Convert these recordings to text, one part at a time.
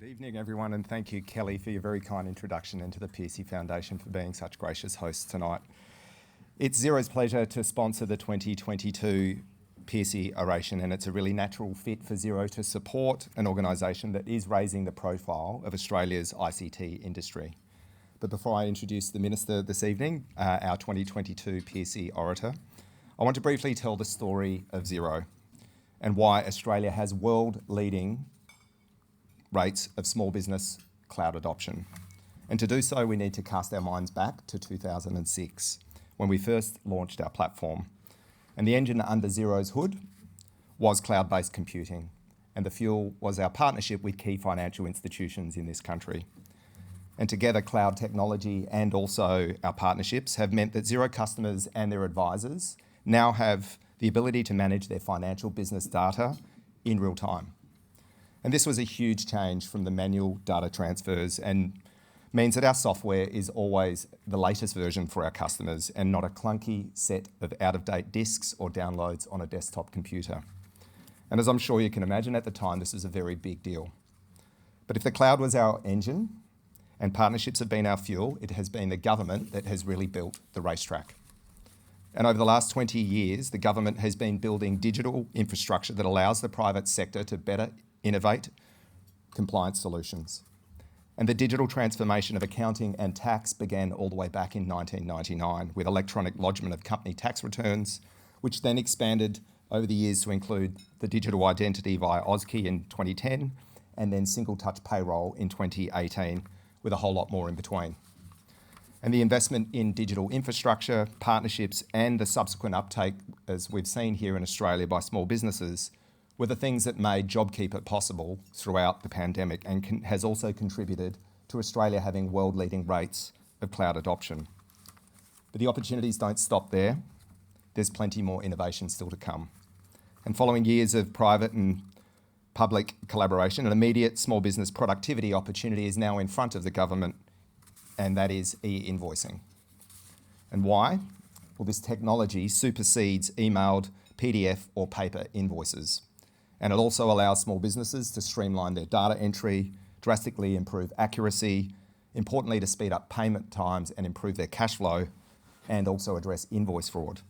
Good evening, everyone, and thank you, Kelly, for your very kind introduction, and to the Pearcey Foundation for being such gracious hosts tonight. It's Xero's pleasure to sponsor the 2022 Pearcey Oration, and it's a really natural fit for Xero to support an organisation that is raising the profile of Australia's ICT industry. But before I introduce the Minister this evening, our 2022 Pearcey Orator, I want to briefly tell the story of Xero and why Australia has world-leading rates of small business cloud adoption. And to do so, we need to cast our minds back to 2006, when we first launched our platform. And the engine under Xero's hood was cloud-based computing, and the fuel was our partnership with key financial institutions in this country. And together, cloud technology and also our partnerships have meant that Xero customers and their advisors now have the ability to manage their financial business data in real time. And this was a huge change from the manual data transfers, and means that our software is always the latest version for our customers and not a clunky set of out-of-date disks or downloads on a desktop computer. And as I'm sure you can imagine, at the time, this was a very big deal. But if the cloud was our engine and partnerships have been our fuel, it has been the government that has really built the racetrack. And over the last 20 years, the government has been building digital infrastructure that allows the private sector to better innovate compliance solutions. And the digital transformation of accounting and tax began all the way back in 1999 with electronic lodgement of company tax returns, which then expanded over the years to include the digital identity via AUSKey in 2010, and then single touch payroll in 2018, with a whole lot more in between. And the investment in digital infrastructure, partnerships, and the subsequent uptake, as we've seen here in Australia by small businesses, were the things that made JobKeeper possible throughout the pandemic, and has also contributed to Australia having world-leading rates of cloud adoption. But the opportunities don't stop there. There's plenty more innovation still to come. And following years of private and public collaboration, an immediate small business productivity opportunity is now in front of the government, and that is e-invoicing. And why? Well, this technology supersedes emailed, PDF or paper invoices. And it also allows small businesses to streamline their data entry, drastically improve accuracy, importantly to speed up payment times and improve their cash flow, and also address invoice fraud.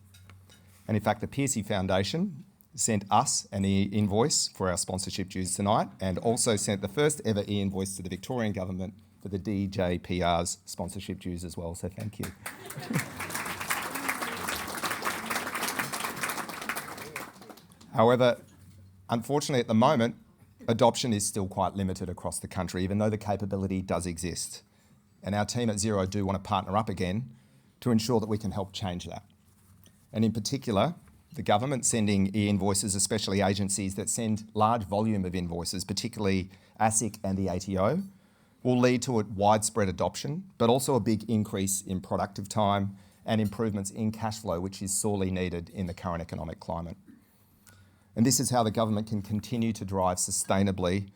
And in fact, the Pearcey Foundation sent us an e-invoice for our sponsorship dues tonight, and also sent the first ever e-invoice to the Victorian government for the DJPR's sponsorship dues as well, so thank you. However, unfortunately, at the moment, adoption is still quite limited across the country, even though the capability does exist. And our team at Xero do want to partner up again to ensure that we can help change that. And in particular, the government sending e-invoices, especially agencies that send large volume of invoices, particularly ASIC and the ATO, will lead to a widespread adoption, but also a big increase in productive time and improvements in cash flow, which is sorely needed in the current economic climate. And this is how the government can continue to drive sustainably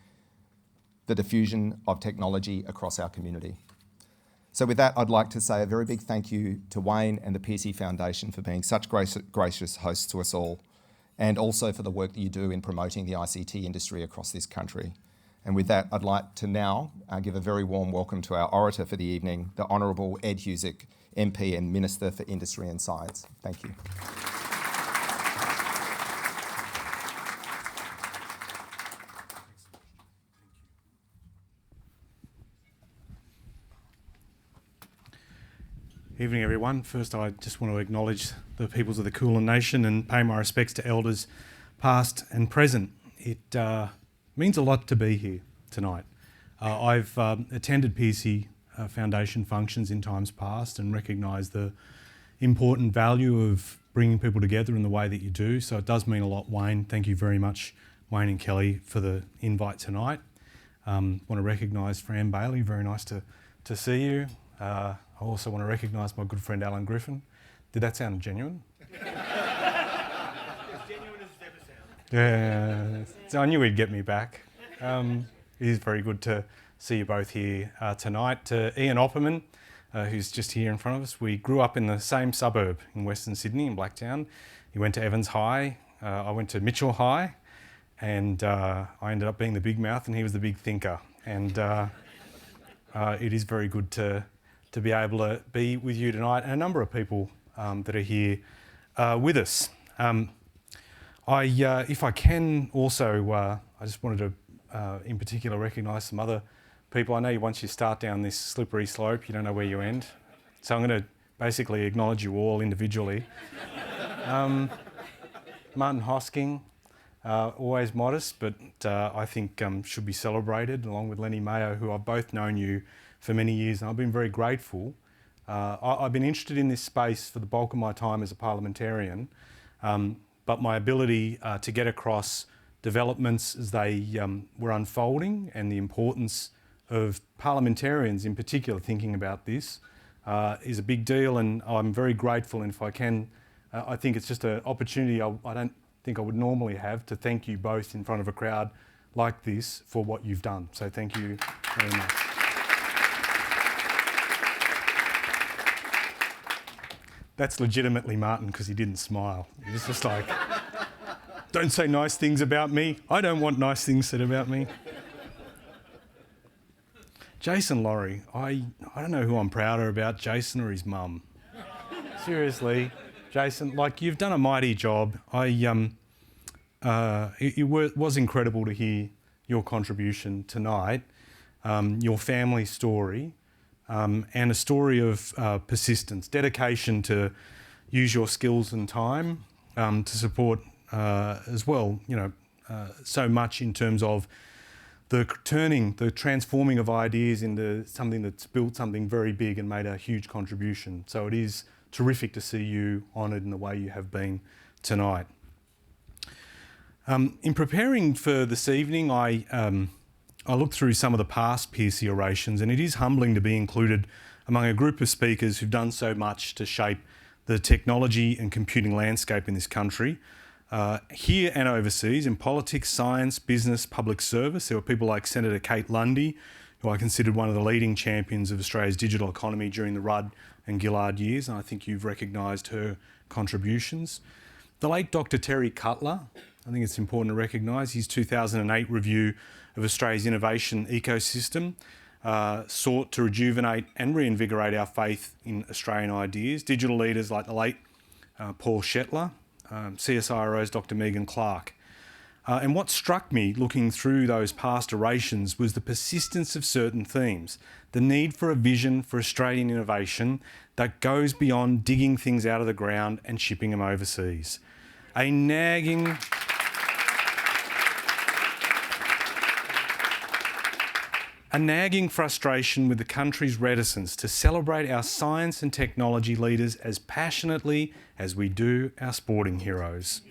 the diffusion of technology across our community. So with that, I'd like to say a very big thank you to Wayne and the Pearcey Foundation for being such gracious hosts to us all, and also for the work that you do in promoting the ICT industry across this country. And with that, I'd like to now give a very warm welcome to our orator for the evening, the Honourable Ed Husic, MP and Minister for Industry and Science. Thank you. Evening, everyone. First, I just want to acknowledge the peoples of the Kulin Nation and pay my respects to elders past and present. It means a lot to be here tonight. I've attended Pearcey Foundation functions in times past and recognise the important value of bringing people together in the way that you do. So it does mean a lot, Wayne. Thank you very much, Wayne and Kelly, for the invite tonight. Want to recognise Fran Bailey. Very nice to see you. I also want to recognise my good friend Alan Griffin. Did that sound genuine? As genuine as it's ever Yeah, so I knew he'd get me back. It is very good to see you both here tonight. To Ian Opperman, who's just here in front of us. We grew up in the same suburb in Western Sydney, in Blacktown. He went to Evans High, I went to Mitchell High, and I ended up being the big mouth and he was the big thinker. and it is very good to be able to be with you tonight, and a number of people that are here with us. If I can also, I just wanted to in particular recognise some other people. I know once you start down this slippery slope, you don't know where you end. So I'm going to basically acknowledge you all individually. Martin Hosking, always modest, but I think should be celebrated, along with Lenny Mayo, who I've both known you for many years, and I've been very grateful. I've been interested in this space for the bulk of my time as a parliamentarian, but my ability to get across developments as they were unfolding and the importance of parliamentarians in particular thinking about this is a big deal, and I'm very grateful. And if I can, I think it's just an opportunity I don't think I would normally have to thank you both in front of a crowd like this for what you've done. So thank you very much. That's legitimately Martin because he didn't smile. He was just like, don't say nice things about me. I don't want nice things said about me. Jason Laurie, I don't know who I'm prouder about, Jason or his mum. Seriously, Jason, like you've done a mighty job. It was incredible to hear your contribution tonight, your family story, and a story of persistence, dedication to use your skills and time to support as well, so much in terms of the transforming of ideas into something that's built something very big and made a huge contribution. So it is terrific to see you honoured in the way you have been tonight. In preparing for this evening, I looked through some of the past Pearcey Orations, and it is humbling to be included among a group of speakers who've done so much to shape the technology and computing landscape in this country. Here and overseas, in politics, science, business, public service, there were people like Senator Kate Lundy, who I considered one of the leading champions of Australia's digital economy during the Rudd and Gillard years, and I think you've recognised her contributions. The late Dr. Terry Cutler, I think it's important to recognise his 2008 review of Australia's innovation ecosystem sought to rejuvenate and reinvigorate our faith in Australian ideas. Digital leaders like the late Paul Shetler, CSIRO's Dr. Megan Clark. And what struck me looking through those past orations was the persistence of certain themes, the need for a vision for Australian innovation that goes beyond digging things out of the ground and shipping them overseas. A nagging frustration with the country's reticence to celebrate our science and technology leaders as passionately as we do our sporting heroes.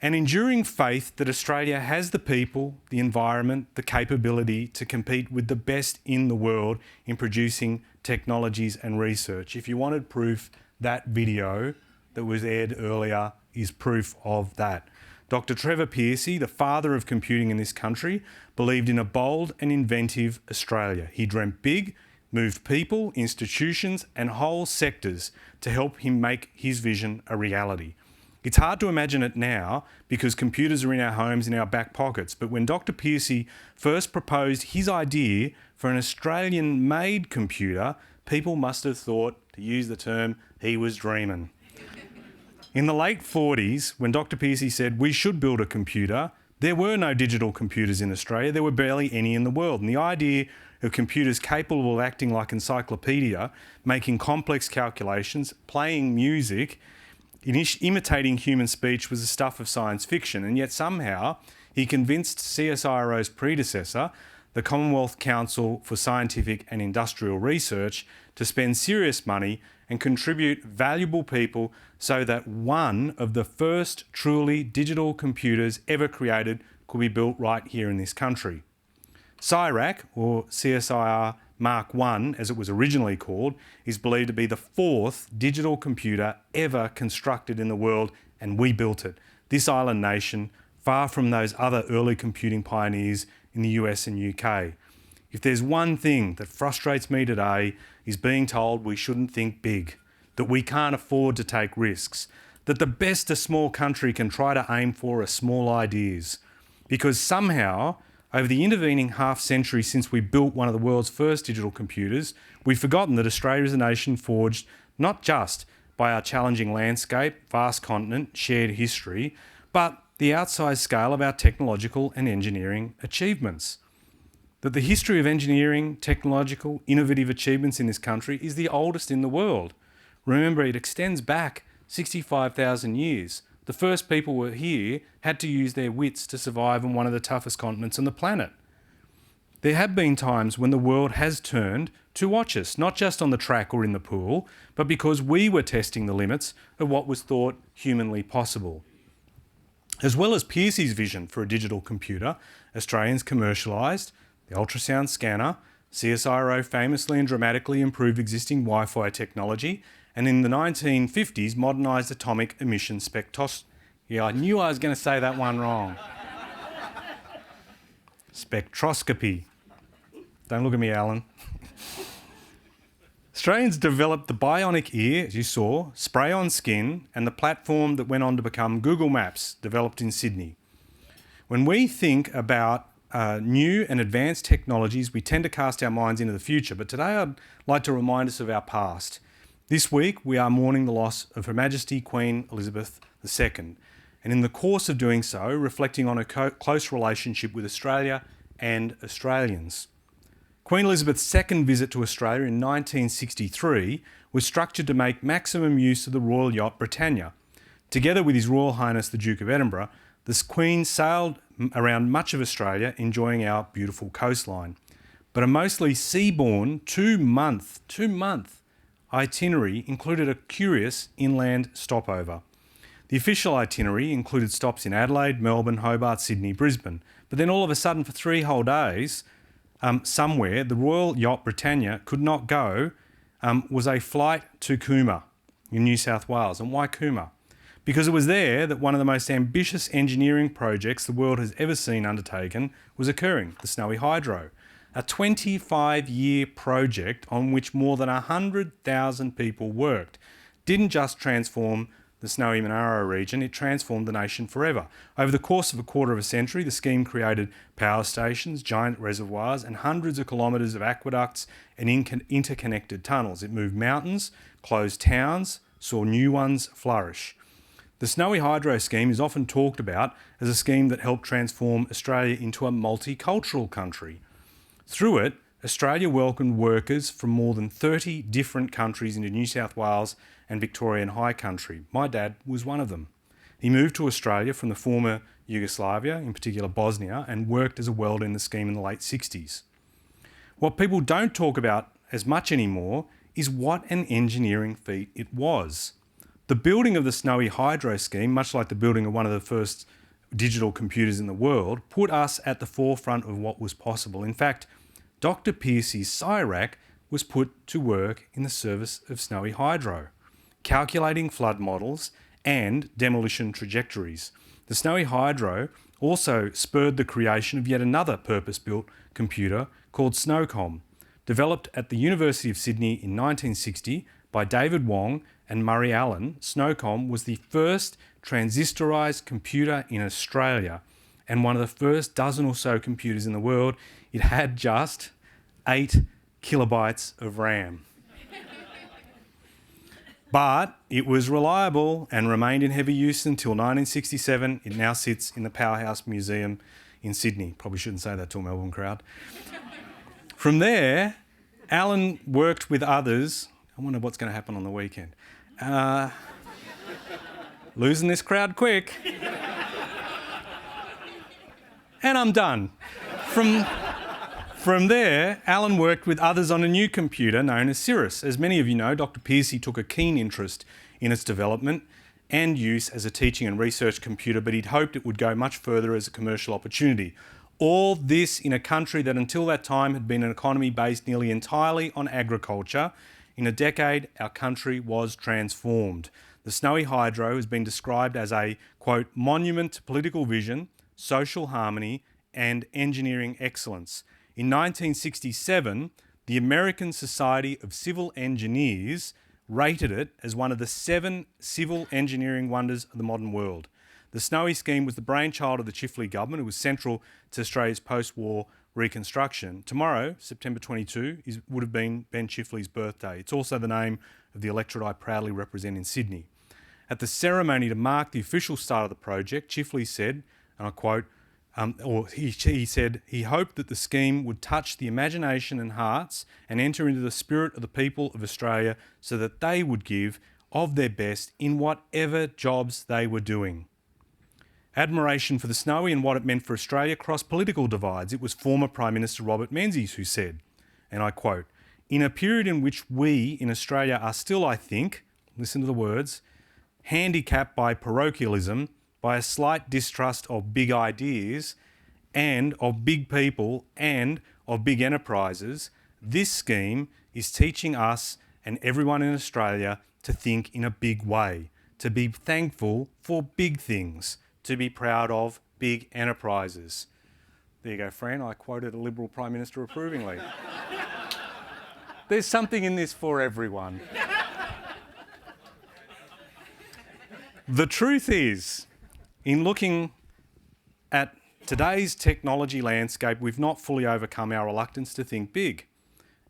An enduring faith that Australia has the people, the environment, the capability to compete with the best in the world in producing technologies and research. If you wanted proof, that video that was aired earlier is proof of that. Dr. Trevor Pearcey, the father of computing in this country, believed in a bold and inventive Australia. He dreamt big, moved people, institutions and whole sectors to help him make his vision a reality. It's hard to imagine it now because computers are in our homes, in our back pockets. But when Dr. Pearcey first proposed his idea for an Australian-made computer, people must have thought, to use the term, he was dreaming. In the late 40s, when Dr. Pearcey said we should build a computer, there were no digital computers in Australia. There were barely any in the world. And the idea of computers capable of acting like encyclopedia, making complex calculations, playing music, imitating human speech was the stuff of science fiction, and yet somehow he convinced CSIRO's predecessor, the Commonwealth Council for Scientific and Industrial Research, to spend serious money and contribute valuable people so that one of the first truly digital computers ever created could be built right here in this country. CSIRAC, or CSIR Mark I, as it was originally called, is believed to be the fourth digital computer ever constructed in the world, and we built it. This island nation, far from those other early computing pioneers in the US and UK. If there's one thing that frustrates me today is being told we shouldn't think big, that we can't afford to take risks, that the best a small country can try to aim for are small ideas. Because somehow Over the intervening half-century since we built one of the world's first digital computers, we've forgotten that Australia is a nation forged not just by our challenging landscape, vast continent, shared history, but the outsized scale of our technological and engineering achievements. That the history of engineering, technological, innovative achievements in this country is the oldest in the world. Remember, it extends back 65,000 years. The first people who were here had to use their wits to survive on one of the toughest continents on the planet. There have been times when the world has turned to watch us, not just on the track or in the pool, but because we were testing the limits of what was thought humanly possible. As well as Pearcey's vision for a digital computer, Australians commercialised the ultrasound scanner, Xero famously and dramatically improved existing Wi-Fi technology, and in the 1950s modernised atomic emission spectroscopy. Yeah, I knew I was going to say that one wrong. Spectroscopy. Don't look at me, Alan. Australians developed the bionic ear, as you saw, spray-on skin, and the platform that went on to become Google Maps, developed in Sydney. When we think about new and advanced technologies, we tend to cast our minds into the future, but today I'd like to remind us of our past. This week, we are mourning the loss of Her Majesty Queen Elizabeth II, and in the course of doing so, reflecting on her close relationship with Australia and Australians. Queen Elizabeth's second visit to Australia in 1963 was structured to make maximum use of the royal yacht Britannia. Together with His Royal Highness the Duke of Edinburgh, the Queen sailed around much of Australia, enjoying our beautiful coastline. But a mostly seaborne two-month itinerary included a curious inland stopover. The official itinerary included stops in Adelaide, Melbourne, Hobart, Sydney, Brisbane. But then all of a sudden, for 3 whole days, somewhere the Royal Yacht Britannia could not go, was a flight to Cooma in New South Wales. And why Cooma? Because it was there that one of the most ambitious engineering projects the world has ever seen undertaken was occurring, the Snowy Hydro. A 25-year project on which more than 100,000 people worked. Didn't just transform the Snowy Monaro region, it transformed the nation forever. Over the course of a quarter of a century, the scheme created power stations, giant reservoirs, and hundreds of kilometres of aqueducts and interconnected tunnels. It moved mountains, closed towns, saw new ones flourish. The Snowy Hydro scheme is often talked about as a scheme that helped transform Australia into a multicultural country. Through it, Australia welcomed workers from more than 30 different countries into New South Wales and Victorian High Country. My dad was one of them. He moved to Australia from the former Yugoslavia, in particular Bosnia, and worked as a welder in the scheme in the late 60s. What people don't talk about as much anymore is what an engineering feat it was. The building of the Snowy Hydro scheme, much like the building of one of the first digital computers in the world, put us at the forefront of what was possible. In fact, Dr. Pearcey's CIRAC was put to work in the service of Snowy Hydro, calculating flood models and demolition trajectories. The Snowy Hydro also spurred the creation of yet another purpose-built computer called SNOCOM, developed at the University of Sydney in 1960 by David Wong and Murray Allen. SNOCOM was the first transistorised computer in Australia and one of the first dozen or so computers in the world. It had just 8 kilobytes of RAM. But it was reliable and remained in heavy use until 1967. It now sits in the Powerhouse Museum in Sydney. Probably shouldn't say that to a Melbourne crowd. From there, Alan worked with others. I wonder what's going to happen on the weekend. Losing this crowd quick. And I'm done. From there, Alan worked with others on a new computer known as Cirrus. As many of you know, Dr. Pearcey took a keen interest in its development and use as a teaching and research computer, but he'd hoped it would go much further as a commercial opportunity. All this in a country that until that time had been an economy based nearly entirely on agriculture. In a decade, our country was transformed. The Snowy Hydro has been described as a, quote, monument to political vision, social harmony, and engineering excellence. In 1967, the American Society of Civil Engineers rated it as one of the 7 civil engineering wonders of the modern world. The Snowy scheme was the brainchild of the Chifley government. It was central to Australia's post-war reconstruction. Tomorrow, September 22, would have been Ben Chifley's birthday. It's also the name of the electorate I proudly represent in Sydney. At the ceremony to mark the official start of the project, Chifley said, and I quote, he said he hoped that the scheme would touch the imagination and hearts and enter into the spirit of the people of Australia so that they would give of their best in whatever jobs they were doing. Admiration for the Snowy and what it meant for Australia crossed political divides. It was former Prime Minister Robert Menzies who said, and I quote, "In a period in which we in Australia are still, I think," listen to the words, "handicapped by parochialism, by a slight distrust of big ideas and of big people and of big enterprises, this scheme is teaching us and everyone in Australia to think in a big way, to be thankful for big things, to be proud of big enterprises." There you go, Fran. I quoted a Liberal Prime Minister approvingly. There's something in this for everyone. The truth is, in looking at today's technology landscape, we've not fully overcome our reluctance to think big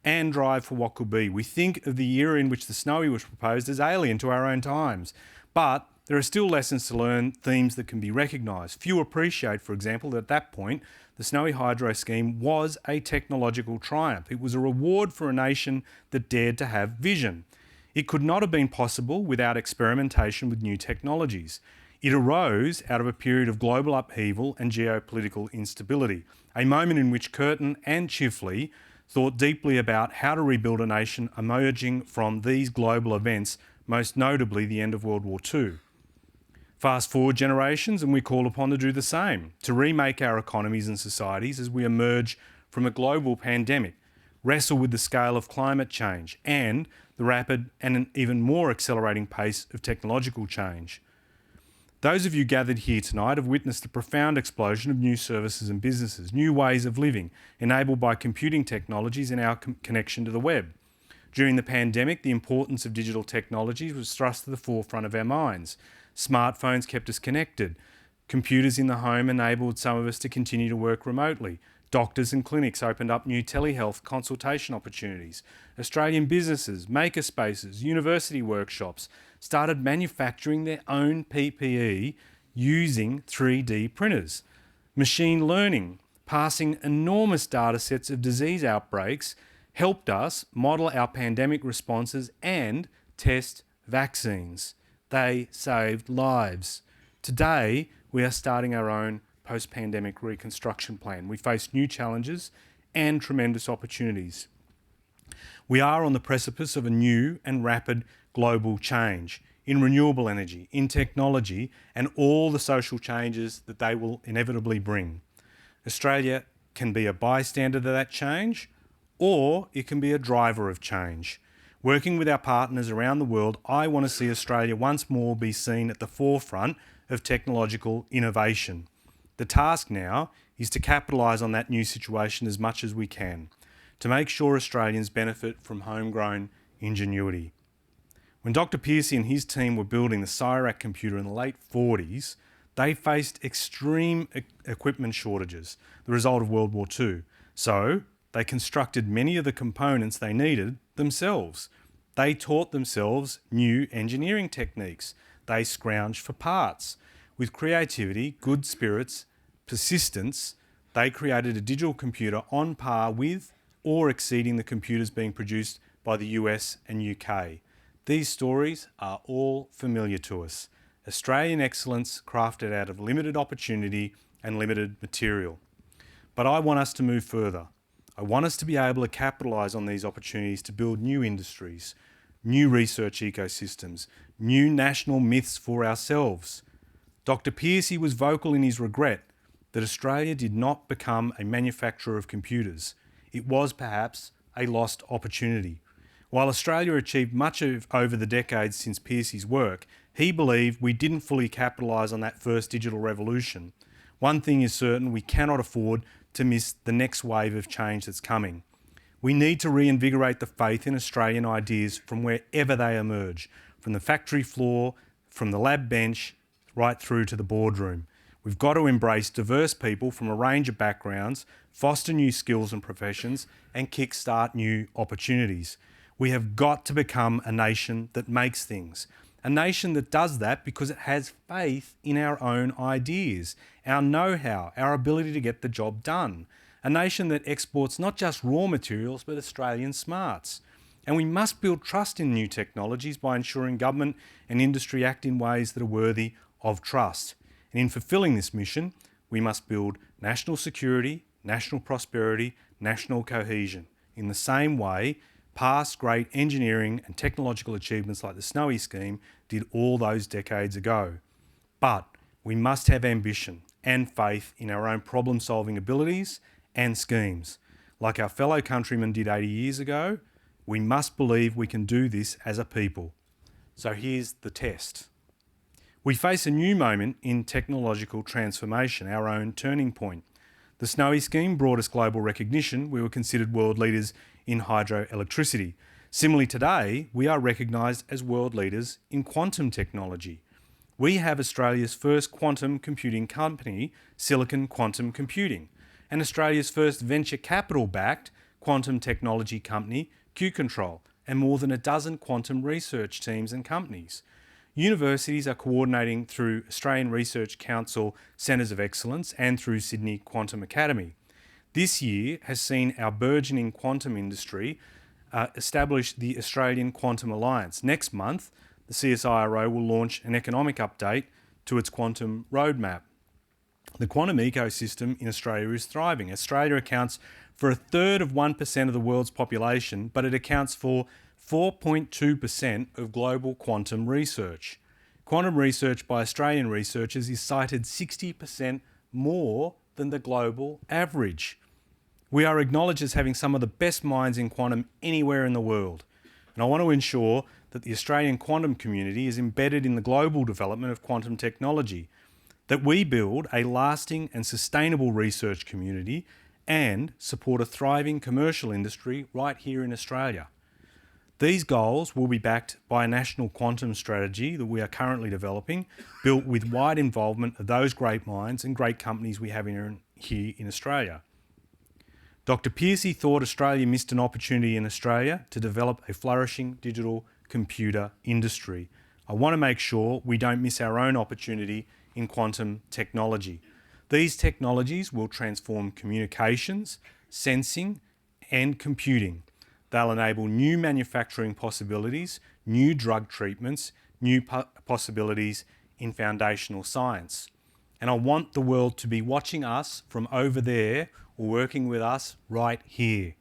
and drive for what could be. We think of the era in which the Snowy was proposed as alien to our own times, but there are still lessons to learn, themes that can be recognised. Few appreciate, for example, that at that point, the Snowy Hydro scheme was a technological triumph. It was a reward for a nation that dared to have vision. It could not have been possible without experimentation with new technologies. It arose out of a period of global upheaval and geopolitical instability, a moment in which Curtin and Chifley thought deeply about how to rebuild a nation emerging from these global events, most notably the end of World War II. Fast forward generations and we call upon to do the same, to remake our economies and societies as we emerge from a global pandemic, wrestle with the scale of climate change and the rapid and an even more accelerating pace of technological change. Those of you gathered here tonight have witnessed the profound explosion of new services and businesses, new ways of living, enabled by computing technologies and our connection to the web. During the pandemic, the importance of digital technologies was thrust to the forefront of our minds. Smartphones kept us connected. Computers in the home enabled some of us to continue to work remotely. Doctors and clinics opened up new telehealth consultation opportunities. Australian businesses, makerspaces, university workshops started manufacturing their own PPE using 3D printers. Machine learning, passing enormous data sets of disease outbreaks, helped us model our pandemic responses and test vaccines. They saved lives. Today, we are starting our own post-pandemic reconstruction plan. We face new challenges and tremendous opportunities. We are on the precipice of a new and rapid global change in renewable energy, in technology, and all the social changes that they will inevitably bring. Australia can be a bystander to that change, or it can be a driver of change. Working with our partners around the world, I want to see Australia once more be seen at the forefront of technological innovation. The task now is to capitalise on that new situation as much as we can, to make sure Australians benefit from homegrown ingenuity. When Dr. Pearcey and his team were building the CIRAC computer in the late 40s, they faced extreme equipment shortages, the result of World War II. So they constructed many of the components they needed themselves. They taught themselves new engineering techniques. They scrounged for parts. With creativity, good spirits, persistence, they created a digital computer on par with or exceeding the computers being produced by the US and UK. These stories are all familiar to us. Australian excellence crafted out of limited opportunity and limited material. But I want us to move further. I want us to be able to capitalise on these opportunities to build new industries, new research ecosystems, new national myths for ourselves. Dr. Pearcey was vocal in his regret that Australia did not become a manufacturer of computers. It was perhaps a lost opportunity. While Australia achieved much over the decades since Pearcey's work, he believed we didn't fully capitalise on that first digital revolution. One thing is certain, we cannot afford to miss the next wave of change that's coming. We need to reinvigorate the faith in Australian ideas from wherever they emerge, from the factory floor, from the lab bench, right through to the boardroom. We've got to embrace diverse people from a range of backgrounds, foster new skills and professions, and kickstart new opportunities. We have got to become a nation that makes things. A nation that does that because it has faith in our own ideas, our know-how, our ability to get the job done. A nation that exports not just raw materials, but Australian smarts. And we must build trust in new technologies by ensuring government and industry act in ways that are worthy of trust. And in fulfilling this mission, we must build national security, national prosperity, national cohesion. In the same way, past great engineering and technological achievements like the Snowy Scheme did all those decades ago. But we must have ambition and faith in our own problem-solving abilities and schemes. Like our fellow countrymen did 80 years ago, we must believe we can do this as a people. So here's the test. We face a new moment in technological transformation, our own turning point. The Snowy Scheme brought us global recognition. We were considered world leaders in hydroelectricity. Similarly today, we are recognised as world leaders in quantum technology. We have Australia's first quantum computing company, Silicon Quantum Computing, and Australia's first venture capital-backed quantum technology company, Q-Control, and more than a dozen quantum research teams and companies. Universities are coordinating through Australian Research Council Centres of Excellence and through Sydney Quantum Academy. This year has seen our burgeoning quantum industry establish the Australian Quantum Alliance. Next month, the CSIRO will launch an economic update to its quantum roadmap. The quantum ecosystem in Australia is thriving. Australia accounts for a third of 1% of the world's population, but it accounts for 4.2% of global quantum research. Quantum research by Australian researchers is cited 60% more than the global average. We are acknowledged as having some of the best minds in quantum anywhere in the world. And I want to ensure that the Australian quantum community is embedded in the global development of quantum technology, that we build a lasting and sustainable research community and support a thriving commercial industry right here in Australia. These goals will be backed by a national quantum strategy that we are currently developing, built with wide involvement of those great minds and great companies we have here in Australia. Dr. Pearcey thought Australia missed an opportunity in Australia to develop a flourishing digital computer industry. I want to make sure we don't miss our own opportunity in quantum technology. These technologies will transform communications, sensing, and computing. They'll enable new manufacturing possibilities, new drug treatments, new possibilities in foundational science. And I want the world to be watching us from over there or working with us right here.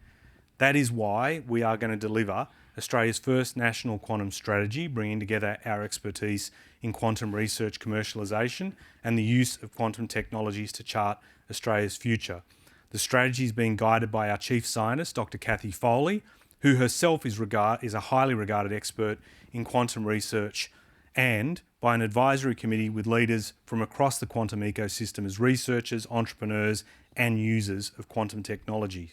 That is why we are going to deliver Australia's first national quantum strategy, bringing together our expertise in quantum research commercialisation and the use of quantum technologies to chart Australia's future. The strategy is being guided by our chief scientist, Dr. Kathy Foley, who herself is a highly regarded expert in quantum research, and by an advisory committee with leaders from across the quantum ecosystem as researchers, entrepreneurs, and users of quantum technology.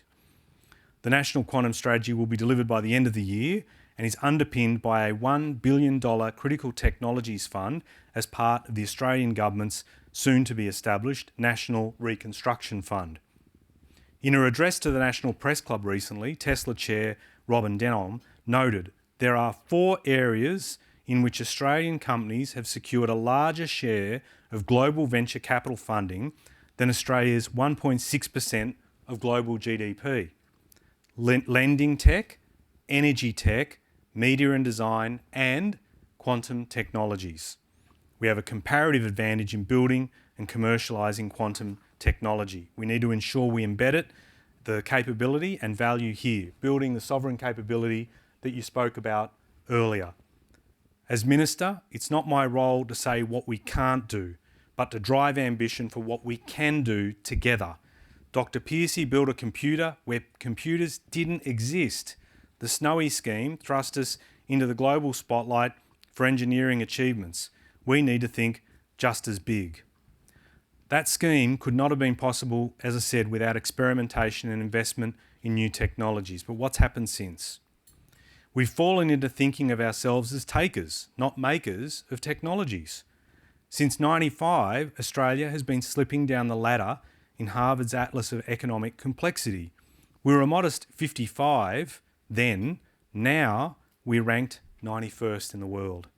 The National Quantum Strategy will be delivered by the end of the year and is underpinned by a $1 billion Critical Technologies Fund as part of the Australian Government's soon-to-be-established National Reconstruction Fund. In her address to the National Press Club recently, Tesla Chair Robin Denholm noted there are 4 areas in which Australian companies have secured a larger share of global venture capital funding than Australia's 1.6% of global GDP. Lending tech, energy tech, media and design, and quantum technologies. We have a comparative advantage in building and commercialising quantum technology. We need to ensure we embed it, the capability and value here, building the sovereign capability that you spoke about earlier. As Minister, it's not my role to say what we can't do, but to drive ambition for what we can do together. Dr. Pearcey built a computer where computers didn't exist. The Snowy Scheme thrust us into the global spotlight for engineering achievements. We need to think just as big. That scheme could not have been possible, as I said, without experimentation and investment in new technologies. But what's happened since? We've fallen into thinking of ourselves as takers, not makers of technologies. Since 95, Australia has been slipping down the ladder in Harvard's Atlas of Economic Complexity. We were a modest 55 then. Now we're ranked 91st in the world.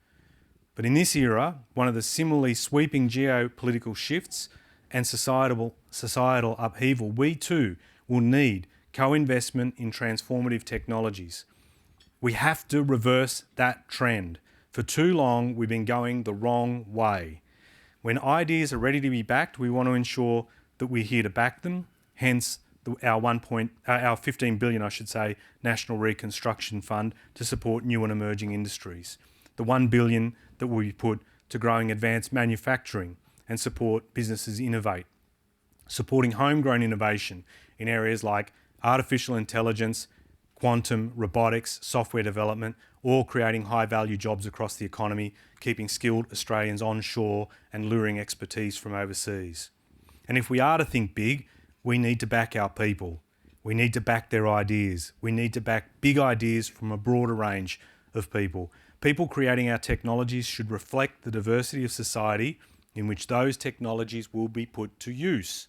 But in this era, one of the similarly sweeping geopolitical shifts and societal upheaval, we too will need co-investment in transformative technologies. We have to reverse that trend. For too long, we've been going the wrong way. When ideas are ready to be backed, we want to ensure that we're here to back them, hence our 15 billion, National Reconstruction Fund to support new and emerging industries. The 1 billion that will be put to growing advanced manufacturing and support businesses innovate. Supporting homegrown innovation in areas like artificial intelligence, quantum, robotics, software development, all creating high-value jobs across the economy, keeping skilled Australians onshore and luring expertise from overseas. And if we are to think big, we need to back our people. We need to back their ideas. We need to back big ideas from a broader range of people. People creating our technologies should reflect the diversity of society in which those technologies will be put to use.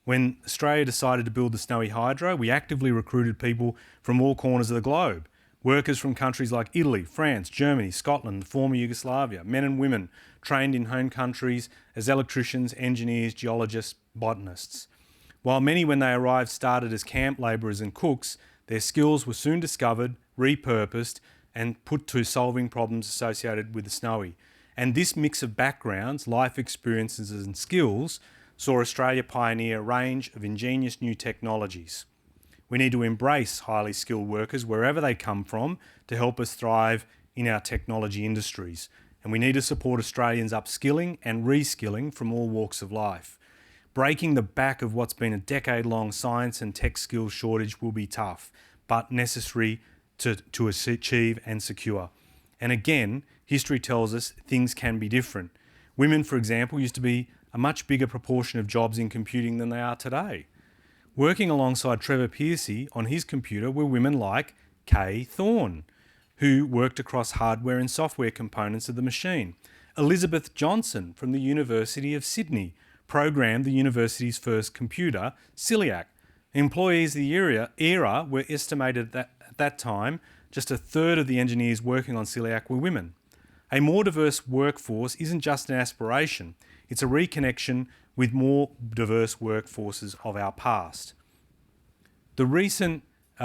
When Australia decided to build the Snowy Hydro, we actively recruited people from all corners of the globe. Workers from countries like Italy, France, Germany, Scotland, former Yugoslavia, men and women trained in home countries as electricians, engineers, geologists, botanists. While many, when they arrived, started as camp labourers and cooks, their skills were soon discovered, repurposed, and put to solving problems associated with the Snowy. And this mix of backgrounds, life experiences and skills saw Australia pioneer a range of ingenious new technologies. We need to embrace highly skilled workers wherever they come from to help us thrive in our technology industries. And we need to support Australians upskilling and reskilling from all walks of life. Breaking the back of what's been a decade-long science and tech skills shortage will be tough, but necessary to achieve and secure. And again, history tells us things can be different. Women, for example, used to be a much bigger proportion of jobs in computing than they are today. Working alongside Trevor Pearcey on his computer were women like Kay Thorne, who worked across hardware and software components of the machine. Elizabeth Johnson from the University of Sydney programmed the university's first computer, Celiac. Employees of the era were estimated that at that time just a third of the engineers working on Celiac were women. A more diverse workforce isn't just an aspiration, it's a reconnection with more diverse workforces of our past. The recent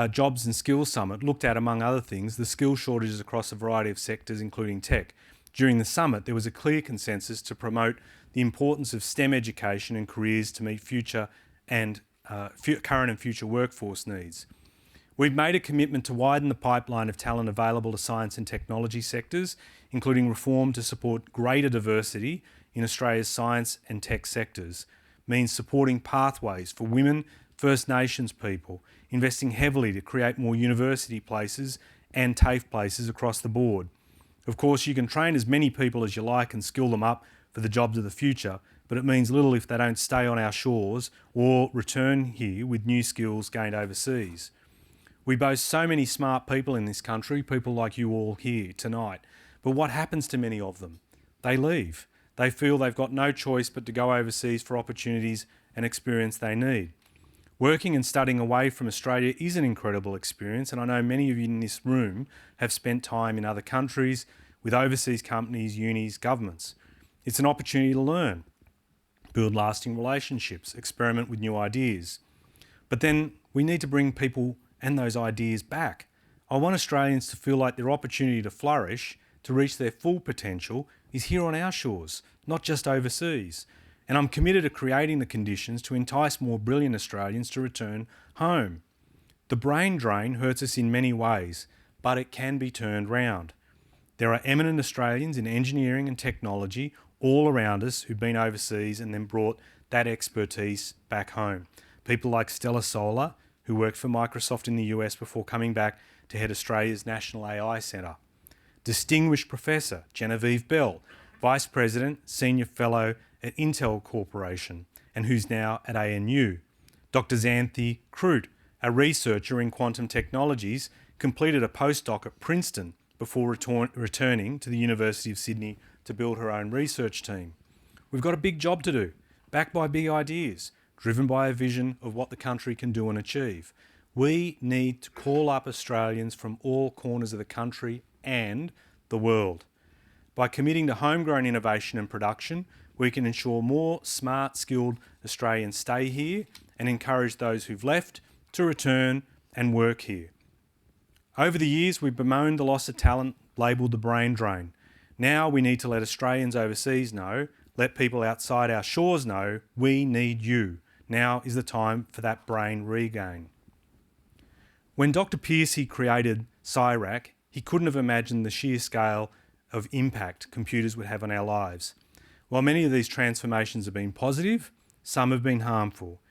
Jobs and Skills Summit looked at, among other things, the skill shortages across a variety of sectors, including tech. During the summit, there was a clear consensus to promote the importance of STEM education and careers to meet current and future workforce needs. We've made a commitment to widen the pipeline of talent available to science and technology sectors, including reform to support greater diversity in Australia's science and tech sectors, means supporting pathways for women, First Nations people, investing heavily to create more university places and TAFE places across the board. Of course, you can train as many people as you like and skill them up for the jobs of the future, but it means little if they don't stay on our shores or return here with new skills gained overseas. We boast so many smart people in this country, people like you all here tonight, but what happens to many of them? They leave. They feel they've got no choice but to go overseas for opportunities and experience they need. Working and studying away from Australia is an incredible experience, and I know many of you in this room have spent time in other countries with overseas companies, unis, governments. It's an opportunity to learn, build lasting relationships, experiment with new ideas. But then we need to bring people and those ideas back. I want Australians to feel like their opportunity to flourish, to reach their full potential, is here on our shores, not just overseas. And I'm committed to creating the conditions to entice more brilliant Australians to return home. The brain drain hurts us in many ways, but it can be turned round. There are eminent Australians in engineering and technology all around us who've been overseas and then brought that expertise back home. People like Stella Solar, who worked for Microsoft in the US before coming back to head Australia's National AI Centre. Distinguished Professor Genevieve Bell, Vice President, Senior Fellow at Intel Corporation, and who's now at ANU. Dr. Xanthi Kroot, a researcher in quantum technologies, completed a postdoc at Princeton before returning to the University of Sydney to build her own research team. We've got a big job to do, backed by big ideas, driven by a vision of what the country can do and achieve. We need to call up Australians from all corners of the country and the world. By committing to homegrown innovation and production, we can ensure more smart, skilled Australians stay here and encourage those who've left to return and work here. Over the years, we've bemoaned the loss of talent, labelled the brain drain. Now we need to let Australians overseas know, let people outside our shores know, we need you. Now is the time for that brain regain. When Dr. Pearcey created CIRAC, he couldn't have imagined the sheer scale of impact computers would have on our lives. While many of these transformations have been positive, some have been harmful.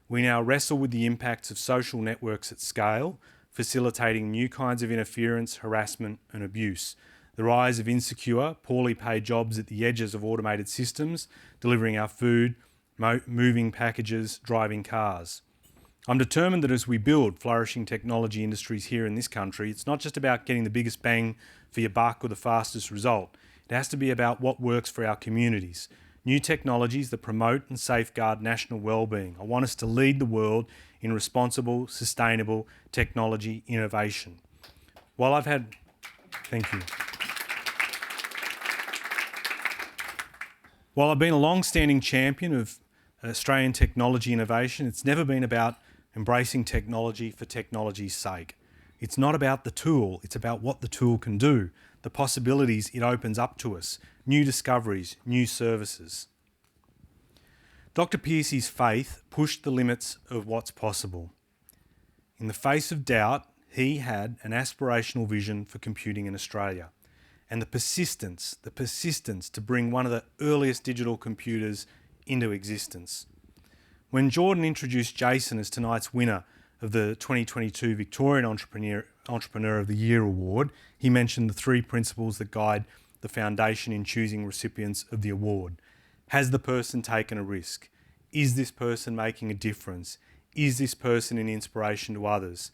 We now wrestle with the impacts of social networks at scale, facilitating new kinds of interference, harassment and abuse. The rise of insecure, poorly paid jobs at the edges of automated systems, delivering our food, moving packages, driving cars. I'm determined that as we build flourishing technology industries here in this country, it's not just about getting the biggest bang for your buck or the fastest result. It has to be about what works for our communities. New technologies that promote and safeguard national well-being. I want us to lead the world in responsible, sustainable technology innovation. Thank you. While I've been a long-standing champion of Australian technology innovation, it's never been about embracing technology for technology's sake. It's not about the tool, it's about what the tool can do, the possibilities it opens up to us, new discoveries, new services. Dr. Pearcey's faith pushed the limits of what's possible. In the face of doubt, he had an aspirational vision for computing in Australia, and the persistence to bring one of the earliest digital computers into existence. When Jordan introduced Jason as tonight's winner of the 2022 Victorian Entrepreneur of the Year Award, he mentioned the three principles that guide the foundation in choosing recipients of the award. Has the person taken a risk? Is this person making a difference? Is this person an inspiration to others?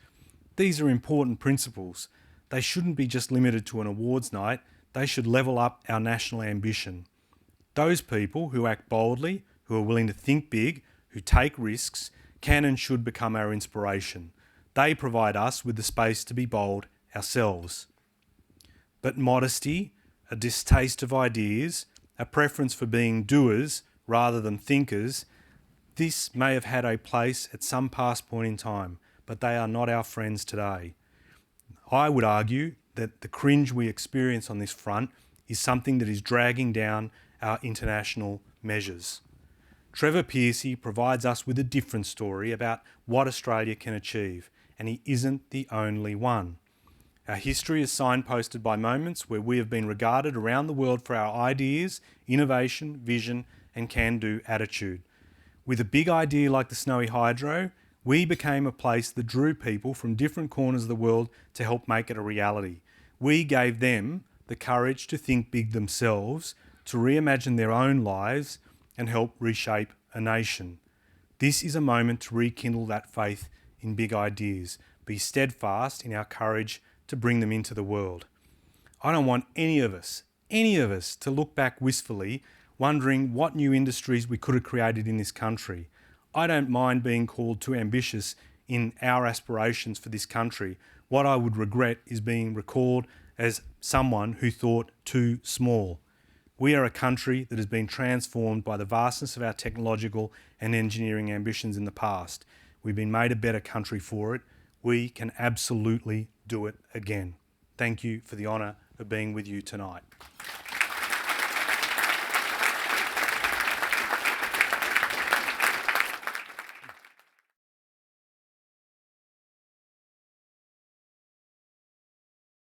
These are important principles. They shouldn't be just limited to an awards night. They should level up our national ambition. Those people who act boldly, who are willing to think big, who take risks, can and should become our inspiration. They provide us with the space to be bold ourselves. But modesty, a distaste of ideas, a preference for being doers rather than thinkers, this may have had a place at some past point in time, but they are not our friends today. I would argue that the cringe we experience on this front is something that is dragging down our international measures. Trevor Pearcey provides us with a different story about what Australia can achieve, and he isn't the only one. Our history is signposted by moments where we have been regarded around the world for our ideas, innovation, vision, and can-do attitude. With a big idea like the Snowy Hydro, we became a place that drew people from different corners of the world to help make it a reality. We gave them the courage to think big themselves, to reimagine their own lives, and help reshape a nation. This is a moment to rekindle that faith in big ideas, be steadfast in our courage to bring them into the world. I don't want any of us to look back wistfully, wondering what new industries we could have created in this country. I don't mind being called too ambitious in our aspirations for this country. What I would regret is being recalled as someone who thought too small. We are a country that has been transformed by the vastness of our technological and engineering ambitions in the past. We've been made a better country for it. We can absolutely do it again. Thank you for the honour of being with you tonight.